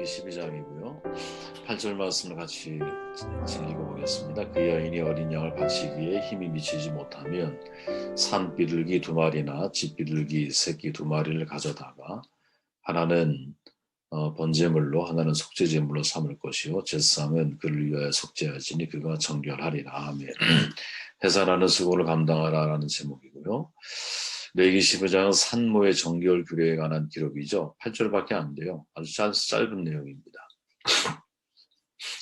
12장이고요. 8절 말씀을 같이 읽어보겠습니다. 그 여인이 어린 양을 바치기에 힘이 미치지 못하면 산 비둘기 2마리나 집 비둘기 새끼 2마리를 가져다가 하나는 번제물로 하나는 속죄제물로 삼을 것이요 제사장은 그를 위하여 속죄하지니 그가 정결하리라. 아멘. 해산하는 수고를 감당하라라는 제목이고요. 레위기 15장은 산모의 정결 규례에 관한 기록이죠. 8절밖에 안 돼요. 아주 짧은 내용입니다.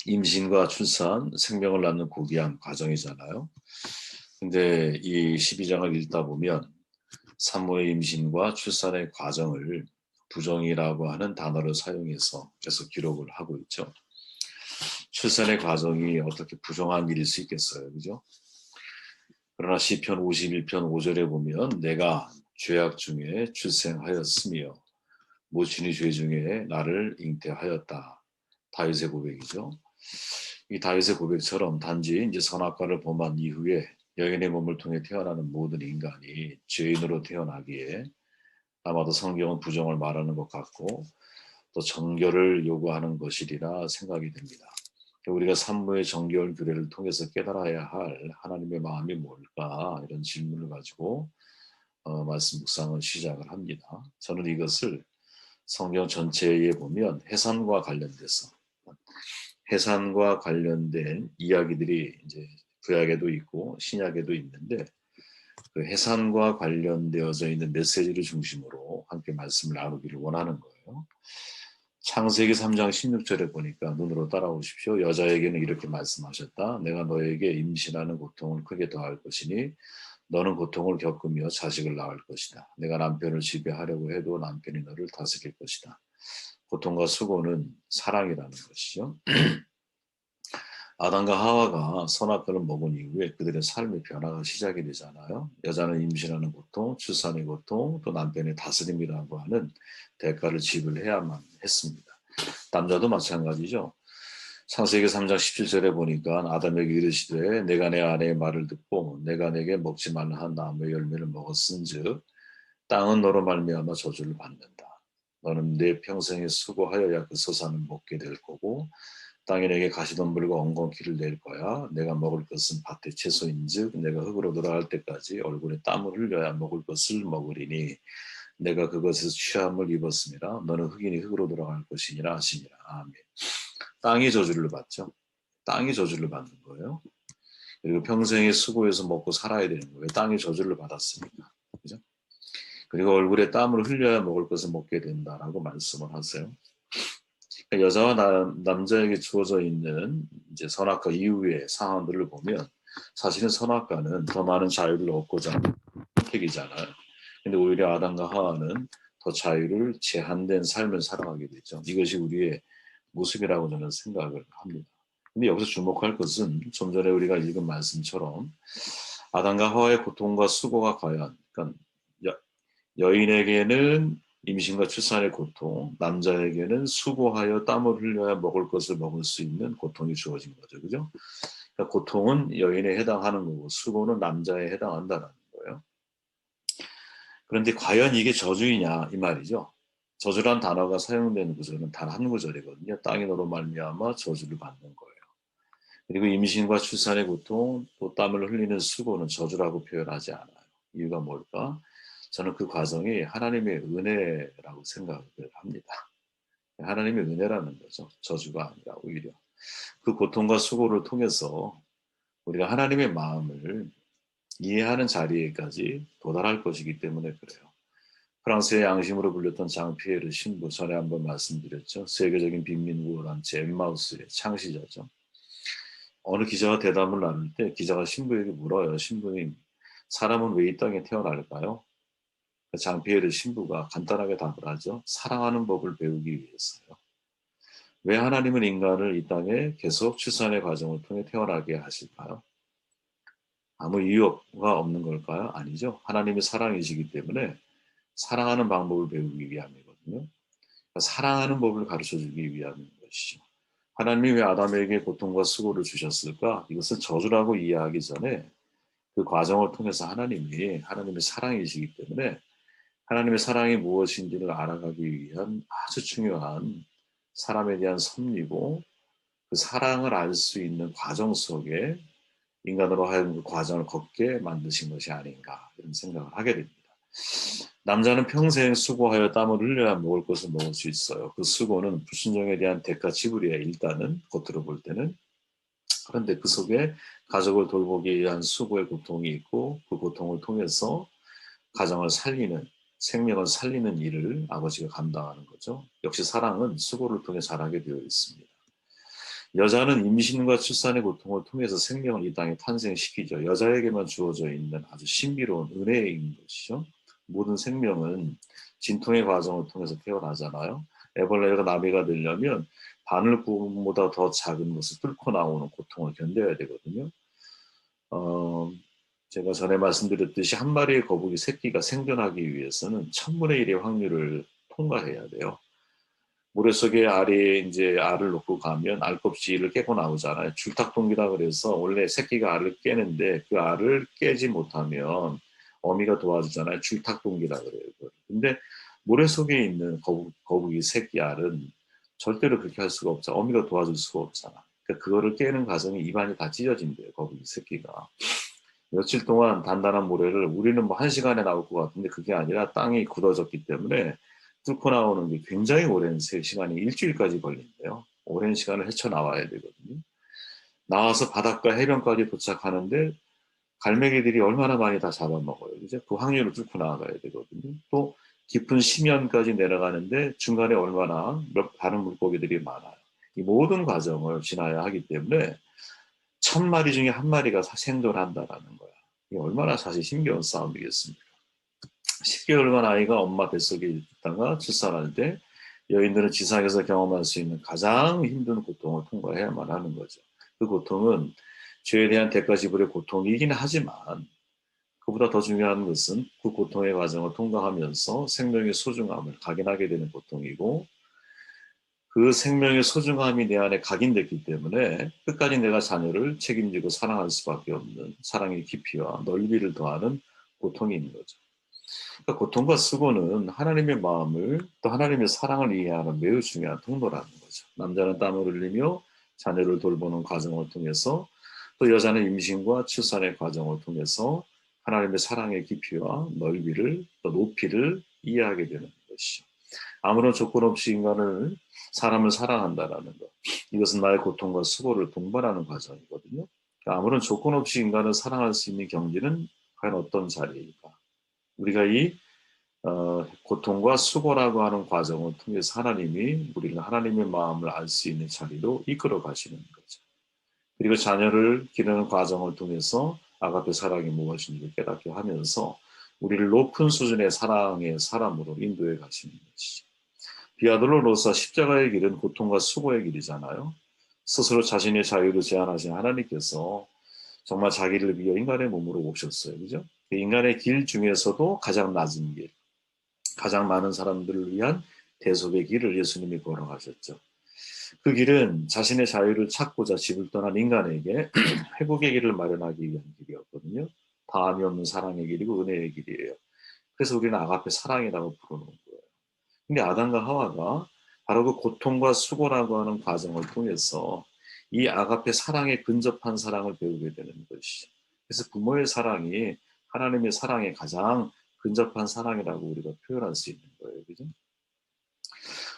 임신과 출산, 생명을 낳는 고귀한 과정이잖아요. 근데 이 12장을 읽다 보면 산모의 임신과 출산의 과정을 부정이라고 하는 단어를 사용해서 계속 기록을 하고 있죠. 출산의 과정이 어떻게 부정한 일일 수 있겠어요, 그죠? 그러나 시편 51편 5절에 보면 내가 죄악 중에 출생하였으며 모친의 죄 중에 나를 잉태하였다. 다윗의 고백이죠. 이 다윗의 고백처럼 단지 이제 선악과를 범한 이후에 여인의 몸을 통해 태어나는 모든 인간이 죄인으로 태어나기에 아마도 성경은 부정을 말하는 것 같고 또 정결을 요구하는 것이리라 생각이 됩니다. 우리가 산모의 정결 규례를 통해서 깨달아야 할 하나님의 마음이 뭘까 이런 질문을 가지고 말씀 묵상을 시작을 합니다. 저는 이것을 성경 전체에 보면 해산과 관련된 이야기들이 이제 구약에도 있고 신약에도 있는데 그 해산과 관련되어져 있는 메시지를 중심으로 함께 말씀을 나누기를 원하는 거예요. 창세기 3장 16절에 보니까 눈으로 따라오십시오. 여자에게는 이렇게 말씀하셨다. 내가 너에게 임신하는 고통을 크게 더할 것이니 너는 고통을 겪으며 자식을 낳을 것이다. 내가 남편을 지배하려고 해도 남편이 너를 다스릴 것이다. 고통과 수고는 사랑이라는 것이죠. 아담과 하와가 선악과를 먹은 이후에 그들의 삶의 변화가 시작이 되잖아요. 여자는 임신하는 고통, 출산의 고통, 또 남편의 다스림이라고 하는 대가를 지불해야만 했습니다. 남자도 마찬가지죠. 창세기 3장 17절에 보니까 아담에게 이르시되 내가 내 아내의 말을 듣고 내가 내게 먹지 말라 한 나무의 열매를 먹었은즉 땅은 너로 말미암아 저주를 받는다. 너는 내 평생에 수고하여야 그 소산을 먹게 될 거고 땅이 내게 가시덤불과 엉겅퀴를 낼 거야. 내가 먹을 것은 밭의 채소인즉 내가 흙으로 돌아갈 때까지 얼굴에 땀을 흘려야 먹을 것을 먹으리니 내가 그것에서 취함을 입었습니다. 너는 흙이니 흙으로 돌아갈 것이니라 하시니라. 아멘. 땅이 저주를 받죠. 땅이 저주를 받는 거예요. 그리고 평생에 수고해서 먹고 살아야 되는 거예요. 땅이 저주를 받았으니까. 그죠? 그리고 얼굴에 땀을 흘려야 먹을 것을 먹게 된다라고 말씀을 하세요. 그러니까 여자와 남자에게 주어져 있는 이제 선악과 이후의 상황들을 보면 사실은 선악과는 더 많은 자유를 얻고자 하는 선택이잖아요. 근데 오히려 아담과 하와는 더 자유를 제한된 삶을 살아가게 되죠. 이것이 우리의 모습이라고 저는 생각을 합니다. 근데 여기서 주목할 것은 좀 전에 우리가 읽은 말씀처럼 아담과 하와의 고통과 수고가 과연 그러니까 여인에게는 임신과 출산의 고통, 남자에게는 수고하여 땀을 흘려야 먹을 것을 먹을 수 있는 고통이 주어진 거죠. 그죠? 그러니까 고통은 여인에 해당하는 거고 수고는 남자에 해당한다는 거예요. 그런데 과연 이게 저주이냐 이 말이죠. 저주란 단어가 사용되는 구절은 단 한 구절이거든요. 땅이 너로 말미암아 저주를 받는 거예요. 그리고 임신과 출산의 고통, 또 땀을 흘리는 수고는 저주라고 표현하지 않아요. 이유가 뭘까? 저는 그 과정이 하나님의 은혜라고 생각을 합니다. 하나님의 은혜라는 거죠. 저주가 아니라 오히려. 그 고통과 수고를 통해서 우리가 하나님의 마음을 이해하는 자리에까지 도달할 것이기 때문에 그래요. 프랑스의 양심으로 불렸던 장 피에르 신부 전에 한번 말씀드렸죠. 세계적인 빈민구호단체 엠마우스의 창시자죠. 어느 기자가 대담을 나눌 때 기자가 신부에게 물어요. 신부님, 사람은 왜 이 땅에 태어날까요? 장 피에르 신부가 간단하게 답을 하죠. 사랑하는 법을 배우기 위해서요. 왜 하나님은 인간을 이 땅에 계속 출산의 과정을 통해 태어나게 하실까요? 아무 이유가 없는 걸까요? 아니죠. 하나님이 사랑이시기 때문에 사랑하는 방법을 배우기 위함이거든요. 그러니까 사랑하는 법을 가르쳐주기 위함인 것이죠. 하나님이 왜 아담에게 고통과 수고를 주셨을까? 이것을 저주라고 이해하기 전에 그 과정을 통해서 하나님의 사랑이시기 때문에 하나님의 사랑이 무엇인지를 알아가기 위한 아주 중요한 사람에 대한 섭리고 그 사랑을 알 수 있는 과정 속에 인간으로 하여금 그 과정을 걷게 만드신 것이 아닌가 이런 생각을 하게 됩니다. 남자는 평생 수고하여 땀을 흘려야 먹을 것을 먹을 수 있어요. 그 수고는 불순종에 대한 대가 지불이에요. 일단은 겉으로 볼 때는. 그런데 그 속에 가족을 돌보기 위한 수고의 고통이 있고 그 고통을 통해서 가정을 살리는 생명을 살리는 일을 아버지가 감당하는 거죠. 역시 사랑은 수고를 통해 자라게 되어 있습니다. 여자는 임신과 출산의 고통을 통해서 생명을 이 땅에 탄생시키죠. 여자에게만 주어져 있는 아주 신비로운 은혜인 것이죠. 모든 생명은 진통의 과정을 통해서 태어나잖아요. 애벌레가 나비가 되려면 바늘구멍보다 더 작은 것을 뚫고 나오는 고통을 견뎌야 되거든요. 어, 제가 전에 말씀드렸듯이 한 마리의 거북이 새끼가 생존하기 위해서는 1000분의 1의 확률을 통과해야 돼요. 모래 속에 알이 이제 알을 놓고 가면 알껍질을 깨고 나오잖아요. 줄탁동기라 그래서 원래 새끼가 알을 깨는데 그 알을 깨지 못하면 어미가 도와주잖아요. 줄탁동기라 그래요. 근데 모래 속에 있는 거북이 새끼 알은 절대로 그렇게 할 수가 없잖아. 어미가 도와줄 수가 없잖아. 그러니까 그거를 깨는 과정에 입안이 다 찢어진대요. 거북이 새끼가. 며칠 동안 단단한 모래를 우리는 뭐 1시간에 나올 것 같은데 그게 아니라 땅이 굳어졌기 때문에 뚫고 나오는 게 굉장히 오랜 시간이 일주일까지 걸린대요. 오랜 시간을 헤쳐나와야 되거든요. 나와서 바닷가 해변까지 도착하는데 갈매기들이 얼마나 많이 다 잡아먹어요. 이제 그 확률을 뚫고 나가야 되거든요. 또 깊은 심연까지 내려가는데 중간에 얼마나 다른 물고기들이 많아요. 이 모든 과정을 지나야 하기 때문에 1000마리 중에 한 마리가 생존한다라는 거야. 이게 얼마나 사실 힘겨운 싸움이겠습니까? 10개월간 아이가 엄마 뱃속에 있다가 출산할 때 여인들은 지상에서 경험할 수 있는 가장 힘든 고통을 통과해야만 하는 거죠. 그 고통은 죄에 대한 대가 지불의 고통이긴 하지만 그보다 더 중요한 것은 그 고통의 과정을 통과하면서 생명의 소중함을 각인하게 되는 고통이고 그 생명의 소중함이 내 안에 각인됐기 때문에 끝까지 내가 자녀를 책임지고 사랑할 수밖에 없는 사랑의 깊이와 넓이를 더하는 고통이 있는 거죠. 그러니까 고통과 수고는 하나님의 마음을 또 하나님의 사랑을 이해하는 매우 중요한 통로라는 거죠. 남자는 땀을 흘리며 자녀를 돌보는 과정을 통해서 또 여자는 임신과 출산의 과정을 통해서 하나님의 사랑의 깊이와 넓이를 또 높이를 이해하게 되는 것이죠. 아무런 조건 없이 사람을 사랑한다라는 것. 이것은 나의 고통과 수고를 동반하는 과정이거든요. 그러니까 아무런 조건 없이 인간을 사랑할 수 있는 경지는 과연 어떤 자리일까? 우리가 이 고통과 수고라고 하는 과정을 통해서 하나님이 우리를 하나님의 마음을 알 수 있는 자리로 이끌어 가시는 거죠. 그리고 자녀를 기르는 과정을 통해서 아가페 사랑이 무엇인지를 깨닫게 하면서 우리를 높은 수준의 사랑의 사람으로 인도해 가시는 것이죠. 비아돌로로서 십자가의 길은 고통과 수고의 길이잖아요. 스스로 자신의 자유를 제한하신 하나님께서 정말 자기를 위해 인간의 몸으로 오셨어요. 그죠? 그 인간의 길 중에서도 가장 낮은 길, 가장 많은 사람들을 위한 대속의 길을 예수님이 걸어가셨죠. 그 길은 자신의 자유를 찾고자 집을 떠난 인간에게 회복의 길을 마련하기 위한 길이었거든요. 다함이 없는 사랑의 길이고 은혜의 길이에요. 그래서 우리는 아가페 사랑이라고 부르는 거예요. 근데 아담과 하와가 바로 그 고통과 수고라고 하는 과정을 통해서 이 아가페 사랑에 근접한 사랑을 배우게 되는 것이. 그래서 부모의 사랑이 하나님의 사랑에 가장 근접한 사랑이라고 우리가 표현할 수 있는 거예요. 그죠?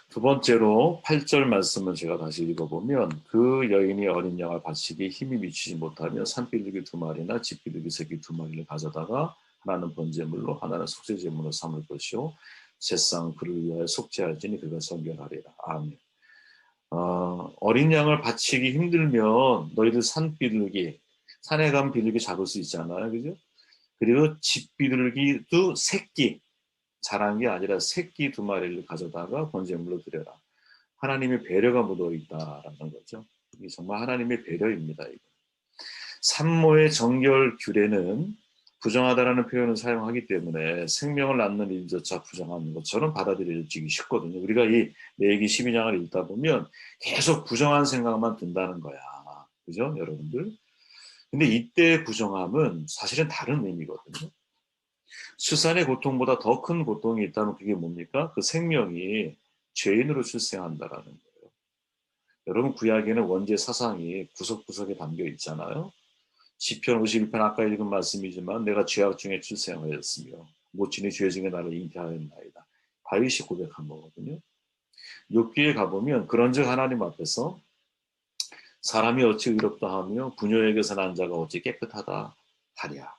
두 번째로 8절 말씀을 제가 다시 읽어보면 그 여인이 어린 양을 바치기에 힘이 미치지 못하며 산비둘기 2마리나 집비둘기 새끼 2마리를 가져다가 하나는 번제물로 하나는 속죄제물로 삼을 것이요 새상 그를 위하여 속죄할지니 그가 성결하리라. 아멘. 어린 양을 바치기 힘들면 너희들 산비둘기 산에 가면 비둘기 잡을 수 있잖아요. 그죠? 그리고 집비둘기도 새끼 자란 게 아니라 새끼 2마리를 가져다가 번제물로 드려라. 하나님의 배려가 묻어 있다라는 거죠. 이게 정말 하나님의 배려입니다. 이거. 산모의 정결 규례는 부정하다라는 표현을 사용하기 때문에 생명을 낳는 일조차 부정한 것처럼 받아들여지기 쉽거든요. 우리가 이 레위기 12장을 읽다 보면 계속 부정한 생각만 든다는 거야. 그죠, 여러분들? 근데 이때 부정함은 사실은 다른 의미거든요. 출산의 고통보다 더 큰 고통이 있다면 그게 뭡니까? 그 생명이 죄인으로 출생한다라는 거예요. 여러분 구약에는 원죄 사상이 구석구석에 담겨 있잖아요. 시편 51편 아까 읽은 말씀이지만 내가 죄악 중에 출생하였으며 모친이 죄 중에 나를 잉태하였나이다. 다윗이 고백한 거거든요. 욥기에 가보면 그런즉 하나님 앞에서 사람이 어찌 의롭다 하며 부녀에게서 난 자가 어찌 깨끗하다 하랴.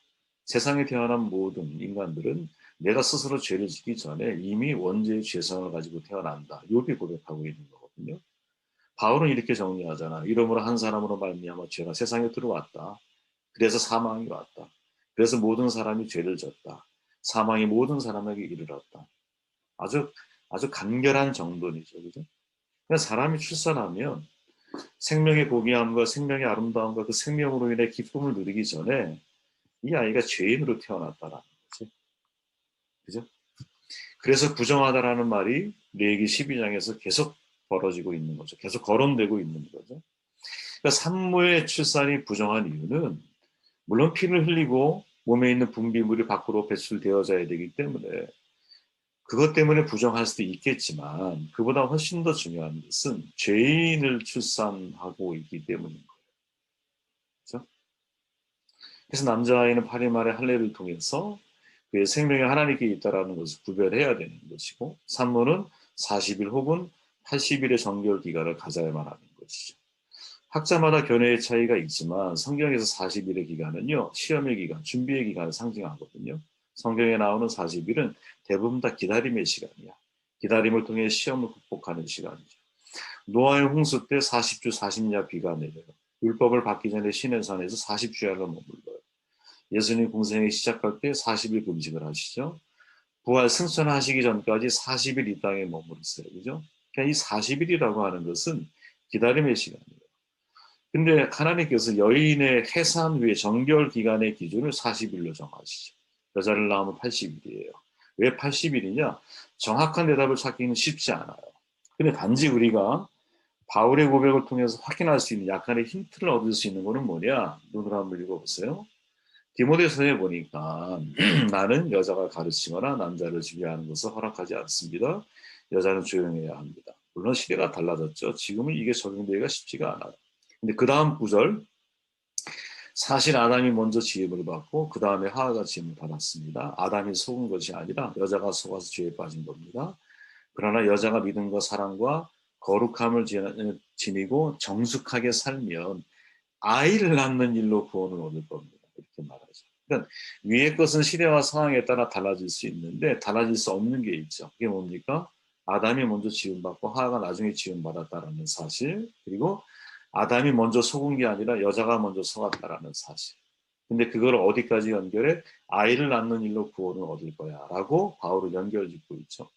세상에 태어난 모든 인간들은 내가 스스로 죄를 짓기 전에 이미 원죄의 죄성을 가지고 태어난다. 욥이 고백하고 있는 거거든요. 바울은 이렇게 정리하잖아. 이러므로 한 사람으로 말미암아 죄가 세상에 들어왔다. 그래서 사망이 왔다. 그래서 모든 사람이 죄를 졌다. 사망이 모든 사람에게 이르렀다. 아주 아주 간결한 정돈이죠, 그죠? 그냥 사람이 출산하면 생명의 고귀함과 생명의 아름다움과 그 생명으로 인해 기쁨을 누리기 전에 이 아이가 죄인으로 태어났다라는 거지, 그죠? 그래서 부정하다라는 말이 레위기 12장에서 계속 벌어지고 있는 거죠. 계속 거론되고 있는 거죠. 그러니까 산모의 출산이 부정한 이유는 물론 피를 흘리고 몸에 있는 분비물이 밖으로 배출되어져야 되기 때문에 그것 때문에 부정할 수도 있겠지만 그보다 훨씬 더 중요한 것은 죄인을 출산하고 있기 때문인 거예요. 그렇죠? 그래서 남자아이는 파리말의 할례를 통해서 그의 생명이 하나님께 있다라는 것을 구별해야 되는 것이고 산모는 40일 혹은 80일의 정결 기간을 가져야만 하는 것이죠. 학자마다 견해의 차이가 있지만 성경에서 40일의 기간은요. 시험의 기간, 준비의 기간을 상징하거든요. 성경에 나오는 40일은 대부분 다 기다림의 시간이야. 기다림을 통해 시험을 극복하는 시간이죠. 노아의 홍수 때 40주 40야 비가 내려요. 율법을 받기 전에 시내 산에서 40주야를 머물러요. 예수님 공생이 시작할 때 40일 금식을 하시죠. 부활 승천하시기 전까지 40일 이 땅에 머무르세요. 그죠? 그러니까 이 40일이라고 하는 것은 기다림의 시간이에요. 근데 하나님께서 여인의 해산 후에 정결 기간의 기준을 40일로 정하시죠. 여자를 낳으면 80일이에요. 왜 80일이냐? 정확한 대답을 찾기는 쉽지 않아요. 근데 단지 우리가 바울의 고백을 통해서 확인할 수 있는 약간의 힌트를 얻을 수 있는 것은 뭐냐? 눈으로 한번 읽어보세요. 디모데서에 보니까 나는 여자가 가르치거나 남자를 지배하는 것을 허락하지 않습니다. 여자는 조용해야 합니다. 물론 시대가 달라졌죠. 지금은 이게 적용되기가 쉽지가 않아요. 근데 그 다음 구절 사실 아담이 먼저 지음을 받고 그 다음에 하와가 지음을 받았습니다. 아담이 속은 것이 아니라 여자가 속아서 죄에 빠진 겁니다. 그러나 여자가 믿음과 사랑과 거룩함을 지니고 정숙하게 살면 아이를 낳는 일로 구원을 얻을 겁니다. 이렇게 말하죠. 그러니까 위의 것은 시대와 상황에 따라 달라질 수 있는데 달라질 수 없는 게 있죠. 그게 뭡니까? 아담이 먼저 지음받고 하와가 나중에 지음받았다라는 사실, 그리고 아담이 먼저 속은 게 아니라 여자가 먼저 속았다라는 사실. 근데 그걸 어디까지 연결해? 아이를 낳는 일로 구원을 얻을 거야라고 바울은 연결짓고 있죠.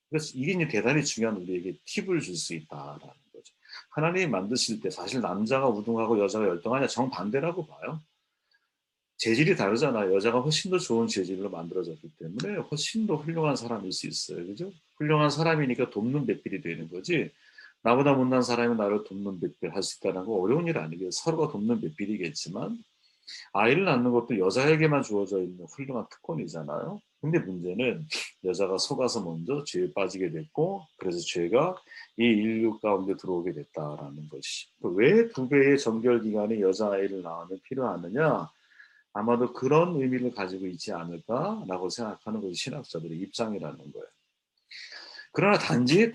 그래서 이게 이제 대단히 중요한 우리에게 팁을 줄 수 있다라는 거죠. 하나님이 만드실 때 사실 남자가 우등하고 여자가 열등하냐 정반대라고 봐요. 재질이 다르잖아요. 여자가 훨씬 더 좋은 재질로 만들어졌기 때문에 훨씬 더 훌륭한 사람일 수 있어요. 그죠? 훌륭한 사람이니까 돕는 배필이 되는 거지. 나보다 못난 사람이 나를 돕는 배필 할 수 있다는 거 어려운 일 아니겠어요. 서로가 돕는 배필이겠지만 아이를 낳는 것도 여자에게만 주어져 있는 훌륭한 특권이잖아요. 근데 문제는 여자가 속아서 먼저 죄에 빠지게 됐고 그래서 죄가 이 인류 가운데 들어오게 됐다라는 것이. 왜 두 배의 정결 기간에 여자아이를 낳으면 필요하느냐? 아마도 그런 의미를 가지고 있지 않을까라고 생각하는 것이 신학자들의 입장이라는 거예요. 그러나 단지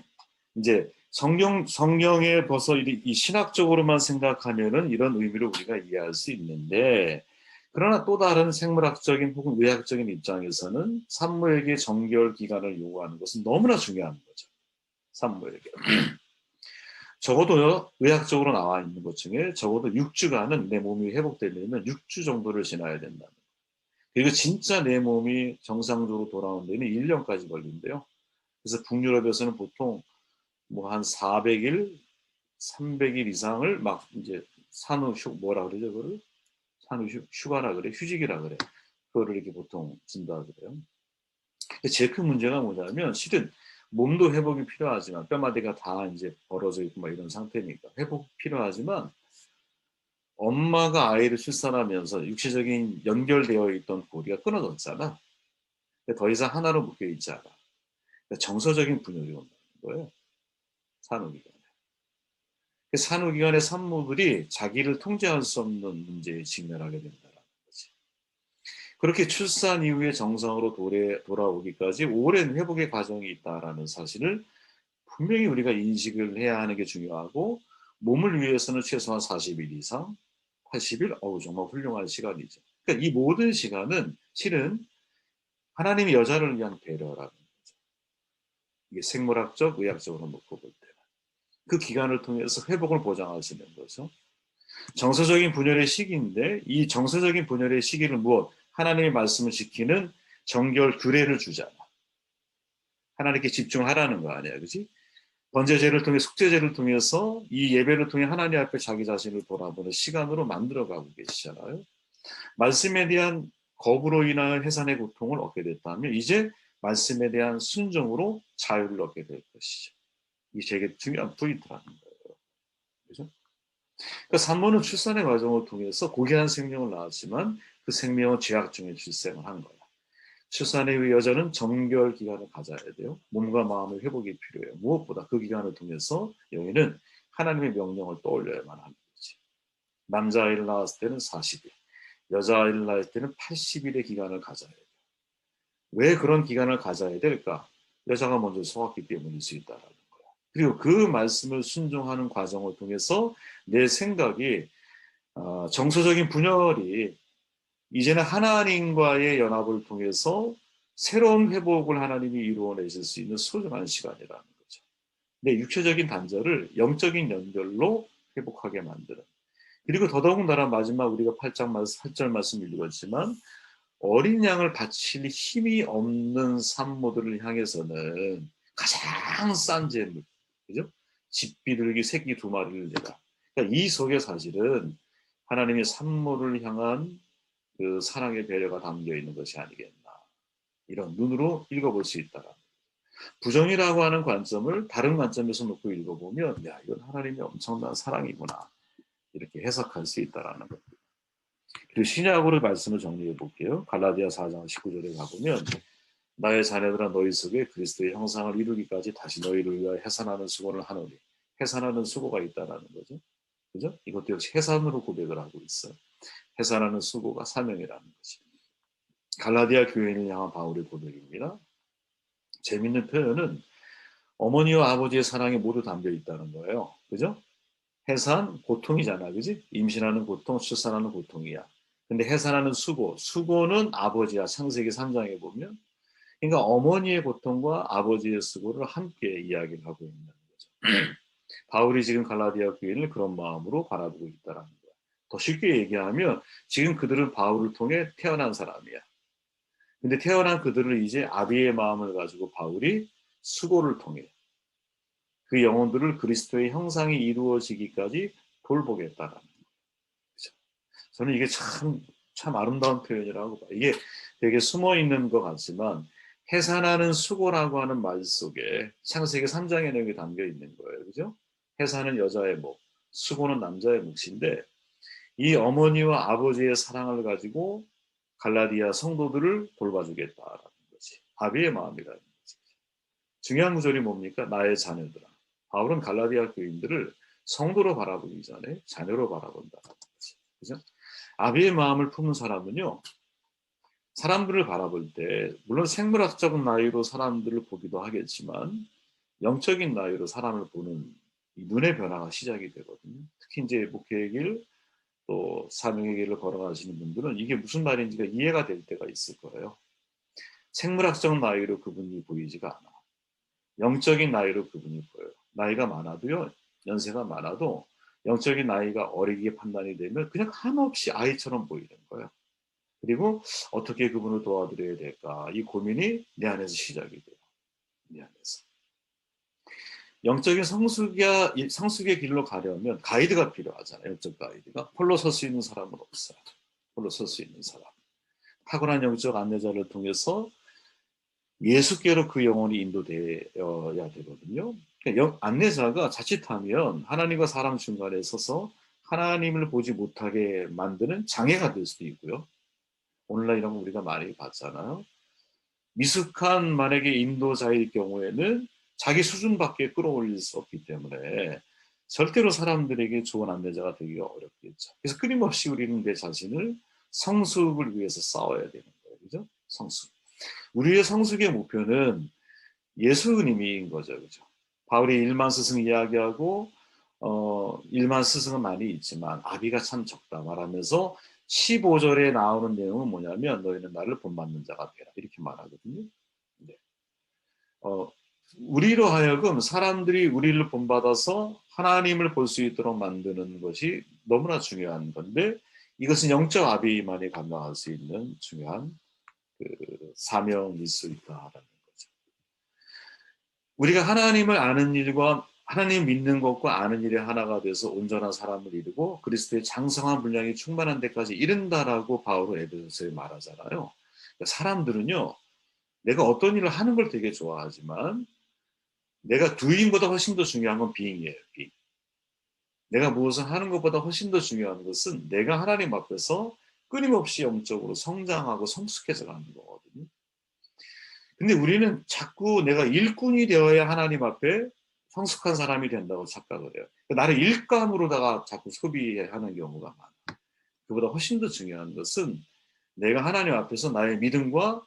이제 성경에 벌써 이 신학적으로만 생각하면은 이런 의미로 우리가 이해할 수 있는데, 그러나 또 다른 생물학적인 혹은 의학적인 입장에서는 산모에게 정결 기간을 요구하는 것은 너무나 중요한 거죠. 산모에게. 적어도 의학적으로 나와 있는 것 중에 적어도 6주간은 내 몸이 회복되려면 6주 정도를 지나야 된다는 거예요. 그리고 진짜 내 몸이 정상적으로 돌아오는 데는 1년까지 걸린대요. 그래서 북유럽에서는 보통 뭐 한 400일, 300일 이상을 막 이제 산후 뭐라 그러죠, 그거를? 산후 휴가라 그래, 휴직이라 그래. 그거를 이렇게 보통 준다 그래요. 제일 큰 문제가 뭐냐면 실은 몸도 회복이 필요하지만 뼈마디가 다 이제 벌어져 있고 막 이런 상태니까 회복 필요하지만 엄마가 아이를 출산하면서 육체적인 연결되어 있던 고리가 끊어졌잖아. 더 이상 하나로 묶여 있지 않아. 그러니까 정서적인 분열이 온다는 거예요. 산후기간에. 산후기관의 산모들이 자기를 통제할 수 없는 문제에 직면하게 된다는 거지. 그렇게 출산 이후에 정상으로 돌아오기까지 오랜 회복의 과정이 있다라는 사실을 분명히 우리가 인식을 해야 하는 게 중요하고, 몸을 위해서는 최소한 40일 이상, 80일, 정말 훌륭한 시간이죠. 그러니까 이 모든 시간은 실은 하나님이 여자를 위한 배려라는 거죠. 이게 생물학적, 의학적으로 놓고 볼 때. 그 기간을 통해서 회복을 보장하시는 거죠. 정서적인 분열의 시기인데, 이 정서적인 분열의 시기를 무엇? 하나님의 말씀을 지키는 정결 규례를 주잖아. 하나님께 집중하라는 거 아니야, 그지? 번제제를 통해, 속죄제를 통해서 이 예배를 통해 하나님 앞에 자기 자신을 돌아보는 시간으로 만들어가고 계시잖아요. 말씀에 대한 거부로 인한 해산의 고통을 얻게 됐다면 이제 말씀에 대한 순종으로 자유를 얻게 될 것이죠. 이게 되게 중요한 포인트라는 거예요. 그죠? 그러니까 산모는 출산의 과정을 통해서 고귀한 생명을 낳았지만 그 생명은 죄악 중에 출생을 한 거야. 출산 이후 여자는 정결 기간을 가져야 돼요. 몸과 마음의 회복이 필요해요. 무엇보다 그 기간을 통해서 여인은 하나님의 명령을 떠올려야만 하는 거지. 남자아이를 낳았을 때는 40일, 여자아이를 낳을 때는 80일의 기간을 가져야 돼요. 왜 그런 기간을 가져야 될까? 여자가 먼저 속았기 때문일 수 있다라는 거야. 그리고 그 말씀을 순종하는 과정을 통해서 내 생각이 정서적인 분열이 이제는 하나님과의 연합을 통해서 새로운 회복을 하나님이 이루어내실 수 있는 소중한 시간이라는 거죠. 내 육체적인 단절을 영적인 연결로 회복하게 만드는. 그리고 더더군다나 마지막 우리가 8절 말씀 읽었지만 어린 양을 바칠 힘이 없는 산모들을 향해서는 가장 싼 제물, 그죠? 집비둘기 새끼 2마리를 내라. 그러니까 이 속에 사실은 하나님의 산모를 향한 그 사랑의 배려가 담겨 있는 것이 아니겠나. 이런 눈으로 읽어볼 수 있다. 부정이라고 하는 관점을 다른 관점에서 놓고 읽어보면, 야, 이건 하나님의 엄청난 사랑이구나. 이렇게 해석할 수 있다라는 것. 그리고 신약으로 말씀을 정리해 볼게요. 갈라디아 4장 19절에 가보면, 나의 자녀들아 너희 속에 그리스도의 형상을 이루기까지 다시 너희를 위하여 해산하는 수고를 하노니. 해산하는 수고가 있다라는 거죠. 그죠? 이것도 역시 해산으로 고백을 하고 있어요. 해산하는 수고가 사명이라는 거지. 갈라디아 교인을 향한 바울의 고백입니다. 재밌는 표현은 어머니와 아버지의 사랑이 모두 담겨 있다는 거예요. 그죠? 해산, 고통이잖아. 그지? 임신하는 고통, 출산하는 고통이야. 근데 해산하는 수고, 수고는 아버지야. 창세기 3장에 보면. 그러니까 어머니의 고통과 아버지의 수고를 함께 이야기를 하고 있는 거죠. 바울이 지금 갈라디아 교인을 그런 마음으로 바라보고 있다는 거야. 더 쉽게 얘기하면 지금 그들은 바울을 통해 태어난 사람이야. 근데 태어난 그들을 이제 아비의 마음을 가지고 바울이 수고를 통해 그 영혼들을 그리스도의 형상이 이루어지기까지 돌보겠다라는 거죠. 저는 이게 참 아름다운 표현이라고 봐요. 이게 되게 숨어 있는 것 같지만 해산하는 수고라고 하는 말 속에 창세기 3장의 내용이 담겨 있는 거예요. 그죠? 해산은 여자의 몫, 수고는 남자의 몫인데 이 어머니와 아버지의 사랑을 가지고 갈라디아 성도들을 돌봐주겠다라는 거지. 아비의 마음이라는 거지. 중요한 구절이 뭡니까? 나의 자녀들아. 바울은 갈라디아 교인들을 성도로 바라보기 전에 자녀로 바라본다는 거지. 그죠? 아비의 마음을 품은 사람은요, 사람들을 바라볼 때 물론 생물학적 나이로 사람들을 보기도 하겠지만 영적인 나이로 사람을 보는 이 눈의 변화가 시작이 되거든요. 특히 이제 목회의 길, 또 사명의 길을 걸어가시는 분들은 이게 무슨 말인지가 이해가 될 때가 있을 거예요. 생물학적 나이로 그분이 보이지가 않아. 영적인 나이로 그분이 보여요. 나이가 많아도요, 연세가 많아도 영적인 나이가 어리게 판단이 되면 그냥 한없이 아이처럼 보이는 거예요. 그리고 어떻게 그분을 도와드려야 될까? 이 고민이 내 안에서 시작이 돼요. 내 안에서. 영적인 성숙의 길로 가려면 가이드가 필요하잖아요. 영적 가이드가. 홀로 설 수 있는 사람은 없어요. 홀로 설 수 있는 사람. 탁월한 영적 안내자를 통해서 예수께로 그 영혼이 인도되어야 되거든요. 그러니까 안내자가 자칫하면 하나님과 사람 중간에 서서 하나님을 보지 못하게 만드는 장애가 될 수도 있고요. 오늘날 이런 거 우리가 많이 봤잖아요. 미숙한 만약에 인도자일 경우에는 자기 수준밖에 끌어올릴 수 없기 때문에 절대로 사람들에게 좋은 안내자가 되기가 어렵겠죠. 그래서 끊임없이 우리는 내 자신을 성숙을 위해서 싸워야 되는 거예요. 그죠? 성숙. 우리의 성숙의 목표는 예수님인 거죠. 그죠? 바울이 일만 스승 이야기하고 일만 스승은 많이 있지만 아비가 참 적다 말하면서 15절에 나오는 내용은 뭐냐면 너희는 나를 본받는 자가 되라 이렇게 말하거든요. 네. 어, 우리로 하여금 사람들이 우리를 본받아서 하나님을 볼 수 있도록 만드는 것이 너무나 중요한 건데 이것은 영적 아비만이 감당할 수 있는 중요한 그 사명일 수 있다라는 거죠. 우리가 하나님을 아는 일과 하나님 믿는 것과 아는 일이 하나가 돼서 온전한 사람을 이루고 그리스도의 장성한 분량이 충만한 데까지 이른다라고 바울은 에베소서에 말하잖아요. 그러니까 사람들은요, 내가 어떤 일을 하는 걸 되게 좋아하지만 내가 doing보다 훨씬 더 중요한 건 being이에요. being. 내가 무엇을 하는 것보다 훨씬 더 중요한 것은 내가 하나님 앞에서 끊임없이 영적으로 성장하고 성숙해져 가는 거거든요. 근데 우리는 자꾸 내가 일꾼이 되어야 하나님 앞에 성숙한 사람이 된다고 착각을 해요. 나를 일감으로다가 자꾸 소비하는 경우가 많아요. 그보다 훨씬 더 중요한 것은 내가 하나님 앞에서 나의 믿음과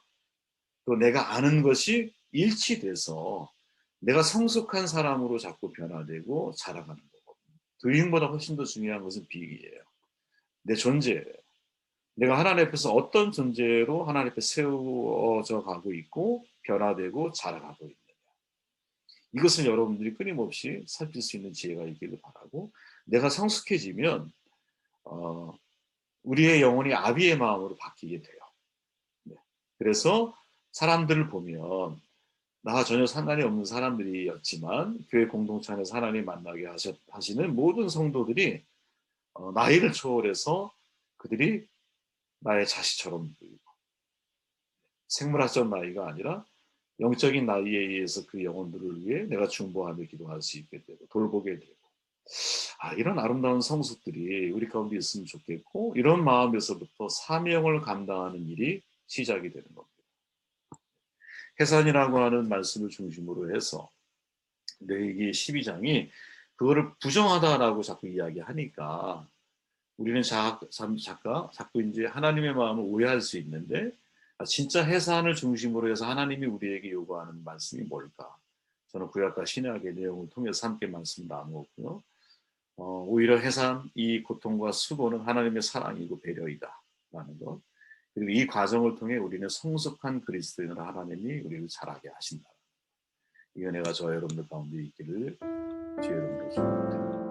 또 내가 아는 것이 일치돼서 내가 성숙한 사람으로 자꾸 변화되고 자라가는 거거든요. 도잉보다 훨씬 더 중요한 것은 비이에요. 내 존재예요. 내가 하나님 앞에서 어떤 존재로 하나님 앞에 세워져 가고 있고 변화되고 자라가고 있느냐. 이것을 여러분들이 끊임없이 살필 수 있는 지혜가 있기를 바라고 내가 성숙해지면 우리의 영혼이 아비의 마음으로 바뀌게 돼요. 네. 그래서 사람들을 보면 나와 전혀 상관이 없는 사람들이었지만 교회 공동체 안에서 하나님 만나게 하시는 모든 성도들이 나이를 초월해서 그들이 나의 자식처럼 보이고 생물학적 나이가 아니라 영적인 나이에 의해서 그 영혼들을 위해 내가 중보하며 기도할 수 있게 되고 돌보게 되고 이런 아름다운 성숙들이 우리 가운데 있으면 좋겠고 이런 마음에서부터 사명을 감당하는 일이 시작이 되는 겁니다. 해산이라고 하는 말씀을 중심으로 해서 레위기 12장이 그거를 부정하다라고 자꾸 이야기하니까 우리는 자꾸 이제 하나님의 마음을 오해할 수 있는데 진짜 해산을 중심으로 해서 하나님이 우리에게 요구하는 말씀이 뭘까? 저는 구약과 신약의 내용을 통해서 함께 말씀 나누었고요. 오히려 해산, 이 고통과 수고는 하나님의 사랑이고 배려이다라는 것. 그리고 이 과정을 통해 우리는 성숙한 그리스도인으로 하나님이 우리를 자라게 하신다. 이 은혜가 저와 여러분들 가운데 있기를 주의 이름으로 축원합니다.